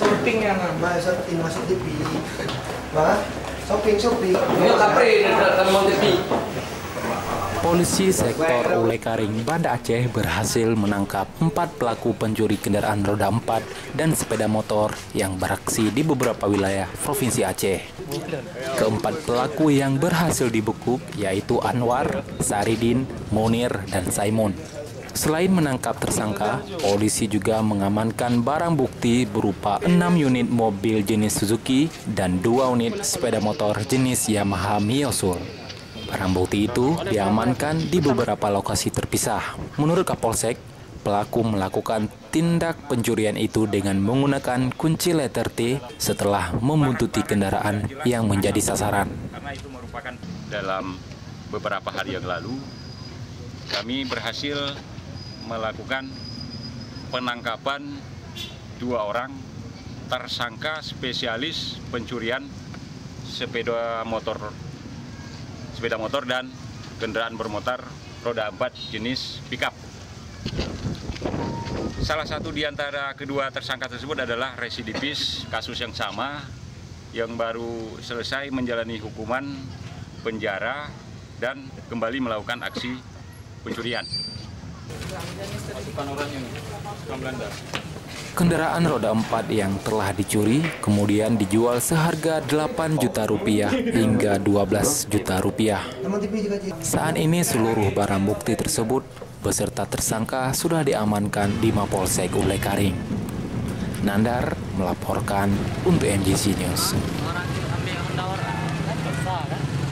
shopping yang masuk TV. Bah, shopping. Ini kapri datang mau TV. Polisi sektor Ulekaring, Banda Aceh berhasil menangkap 4 pelaku pencuri kendaraan roda 4 dan sepeda motor yang beraksi di beberapa wilayah Provinsi Aceh. Keempat pelaku yang berhasil dibekuk yaitu Anwar, Saridin, Munir, dan Saimun. Selain menangkap tersangka, polisi juga mengamankan barang bukti berupa 6 unit mobil jenis Suzuki dan 2 unit sepeda motor jenis Yamaha Miosul. Barang bukti itu diamankan di beberapa lokasi terpisah. Menurut Kapolsek, pelaku melakukan tindak pencurian itu dengan menggunakan kunci letter T setelah membuntuti kendaraan yang menjadi sasaran. Karena itu merupakan dalam beberapa hari yang lalu, kami berhasil melakukan penangkapan 2 orang tersangka spesialis pencurian sepeda motor dan kendaraan bermotor roda 4 jenis pickup. Salah satu di antara kedua tersangka tersebut adalah residivis kasus yang sama yang baru selesai menjalani hukuman penjara dan kembali melakukan aksi pencurian. Kendaraan roda 4 yang telah dicuri kemudian dijual seharga 8 juta rupiah hingga 12 juta rupiah. Saat ini seluruh barang bukti tersebut beserta tersangka sudah diamankan di Mapolsek Ulekaring. Nandar melaporkan untuk MJC News.